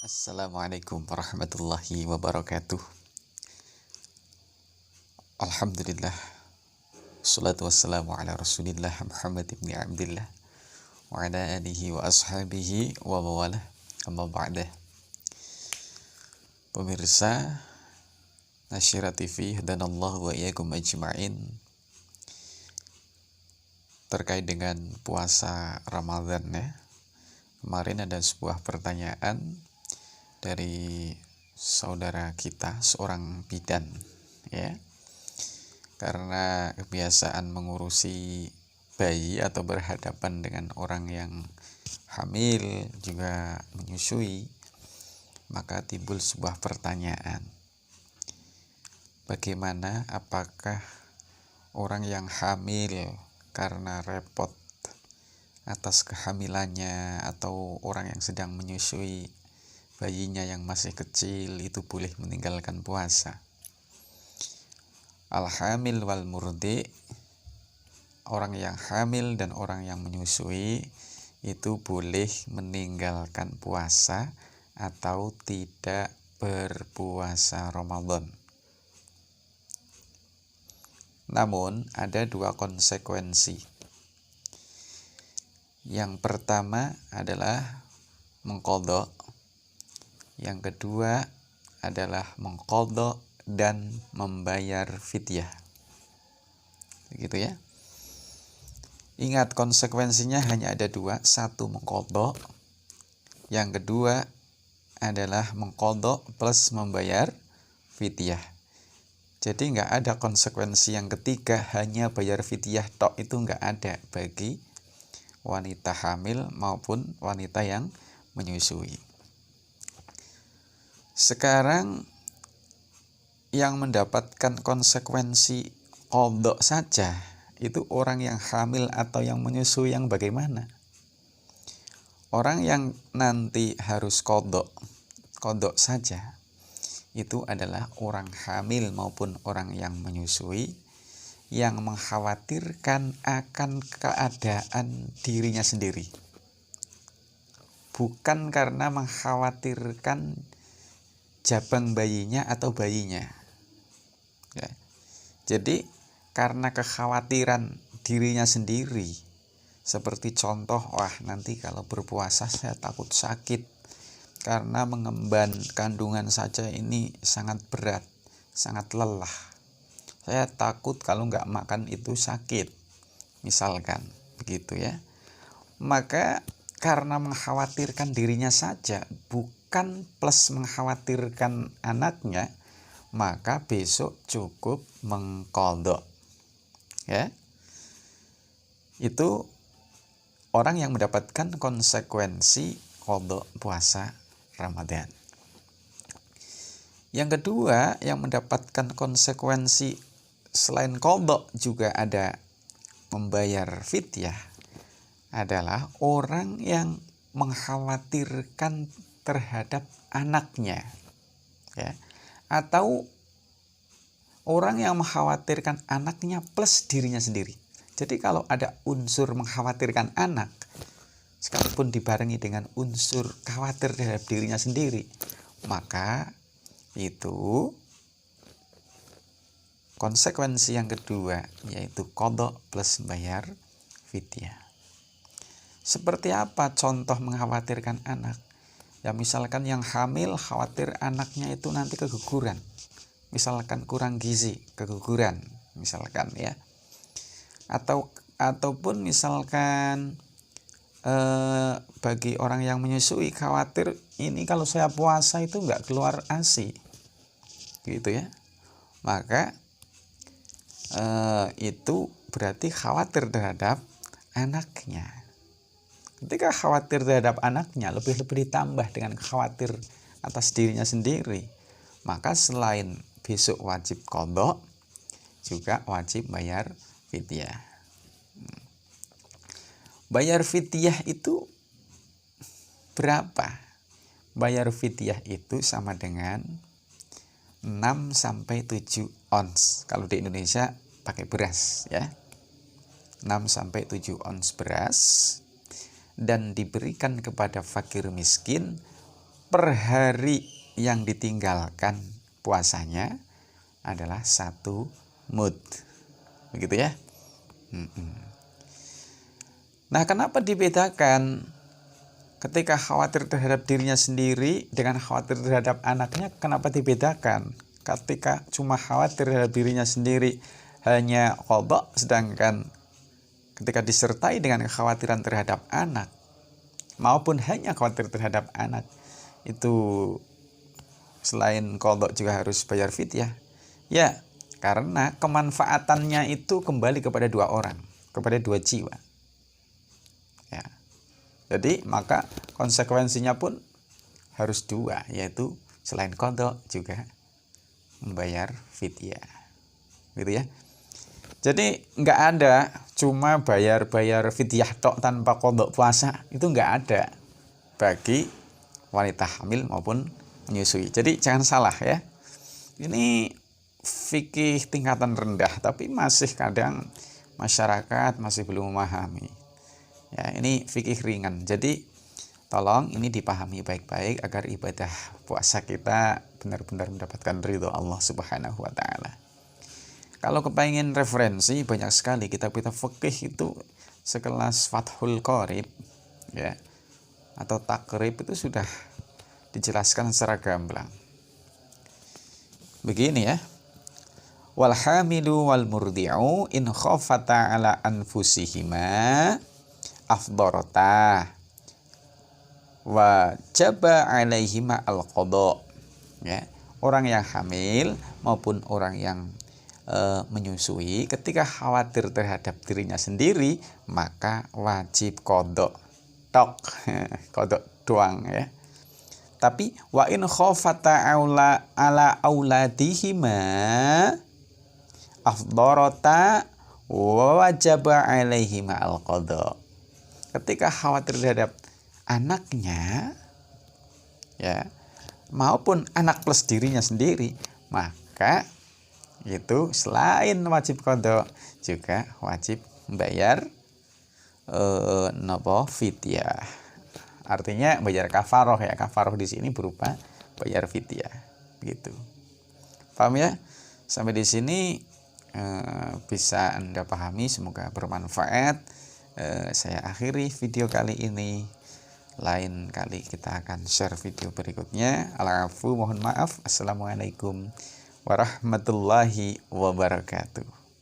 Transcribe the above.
Assalamualaikum warahmatullahi wabarakatuh. Alhamdulillah. Salatu wassalamu ala rasulillah Muhammad ibn Abdillah wa ala alihi wa ashabihi wa mawalah. Amma ba'dah. Pemirsa Nasyirah TV dan Allah wa iyyakum ajma'in, terkait dengan puasa Ramadan ya. Kemarin ada sebuah pertanyaan dari saudara kita, seorang bidan ya, karena kebiasaan mengurusi bayi atau berhadapan dengan orang yang hamil juga menyusui, maka timbul sebuah pertanyaan, bagaimana apakah orang yang hamil karena repot atas kehamilannya atau orang yang sedang menyusui bayinya yang masih kecil itu boleh meninggalkan puasa? Al-hamil wal murdi, orang yang hamil dan orang yang menyusui itu boleh meninggalkan puasa atau tidak berpuasa Ramadan. Namun ada dua konsekuensi. Yang pertama adalah mengqadha, yang kedua adalah mengqadha dan membayar fidyah. Begitu ya. Ingat, konsekuensinya hanya ada dua. Satu mengqadha, yang kedua adalah mengqadha plus membayar fidyah. Jadi nggak ada konsekuensi yang ketiga, hanya bayar fidyah tok, itu nggak ada bagi wanita hamil maupun wanita yang menyusui. Sekarang yang mendapatkan konsekuensi qadha saja itu orang yang hamil atau yang menyusui yang bagaimana? Orang yang nanti harus qadha saja itu adalah orang hamil maupun orang yang menyusui yang mengkhawatirkan akan keadaan dirinya sendiri, bukan karena mengkhawatirkan jabang bayinya atau bayinya ya. Jadi karena kekhawatiran dirinya sendiri, seperti contoh, wah nanti kalau berpuasa saya takut sakit karena mengemban kandungan saja ini sangat berat, sangat lelah, saya takut kalau nggak makan itu sakit, misalkan begitu ya. Maka karena mengkhawatirkan dirinya saja, bukan plus mengkhawatirkan anaknya, maka besok cukup mengqadha ya. Itu orang yang mendapatkan konsekuensi qadha puasa Ramadan. Yang kedua yang mendapatkan konsekuensi selain qadha juga ada membayar fidyah adalah orang yang mengkhawatirkan terhadap anaknya ya, atau orang yang mengkhawatirkan anaknya plus dirinya sendiri. Jadi kalau ada unsur mengkhawatirkan anak sekalipun dibarengi dengan unsur khawatir terhadap dirinya sendiri, maka itu konsekuensi yang kedua, yaitu qadha plus bayar fidyah. Seperti apa contoh mengkhawatirkan anak? Ya misalkan yang hamil khawatir anaknya itu nanti keguguran, misalkan kurang gizi, keguguran misalkan ya. Ataupun misalkan bagi orang yang menyusui khawatir ini kalau saya puasa itu nggak keluar ASI gitu ya. Maka itu berarti khawatir terhadap anaknya. Ketika khawatir terhadap anaknya, lebih-lebih ditambah dengan khawatir atas dirinya sendiri, maka selain besok wajib qadha, juga wajib bayar fidyah. Bayar fidyah itu berapa? Bayar fidyah itu sama dengan 6-7 ons. Kalau di Indonesia pakai beras ya. 6-7 ons beras dan diberikan kepada fakir miskin per hari yang ditinggalkan puasanya adalah 1 mud. Begitu ya. Nah, kenapa dibedakan ketika khawatir terhadap dirinya sendiri dengan khawatir terhadap anaknya? Kenapa dibedakan? Ketika cuma khawatir terhadap dirinya sendiri hanya qadha, sedangkan ketika disertai dengan kekhawatiran terhadap anak maupun hanya khawatir terhadap anak itu selain qadha juga harus bayar fidyah. Ya, karena kemanfaatannya itu kembali kepada 2 orang, kepada 2 jiwa. Ya. Jadi maka konsekuensinya pun harus 2, yaitu selain qadha juga membayar fidyah. Gitu ya. Jadi nggak ada cuma bayar fidyah tok tanpa qadha puasa, itu nggak ada bagi wanita hamil maupun menyusui. Jadi jangan salah ya. Ini fikih tingkatan rendah, tapi masih kadang masyarakat masih belum memahami. Ya, ini fikih ringan. Jadi tolong ini dipahami baik-baik agar ibadah puasa kita benar-benar mendapatkan ridho Allah Subhanahu wa taala. Kalau kepengen referensi, banyak sekali kitab-kitab fikih itu sekelas Fathul Qorib ya atau Takrib itu sudah dijelaskan secara gamblang. Begini ya. Wal hamilu wal murdi'u in khafata ala anfusihima afdarata wajaba alaihima al-qadha. Ya, orang yang hamil maupun orang yang menyusui ketika khawatir terhadap dirinya sendiri maka wajib qadha. Tok. Qadha doang ya. Tapi wa in khafata ala auladihima afdarata wajaba alaihima al-qadha. Ketika khawatir terhadap anaknya ya maupun anak plus dirinya sendiri, maka itu selain wajib qadha juga wajib membayar fidyah. Artinya bayar kafaroh ya. Kafaroh di sini berupa bayar fidyah gitu. Paham ya? Sampai di sini bisa Anda pahami, semoga bermanfaat. Saya akhiri video kali ini. Lain kali kita akan share video berikutnya. Al-afu, mohon maaf. Assalamualaikum warahmatullahi wabarakatuh.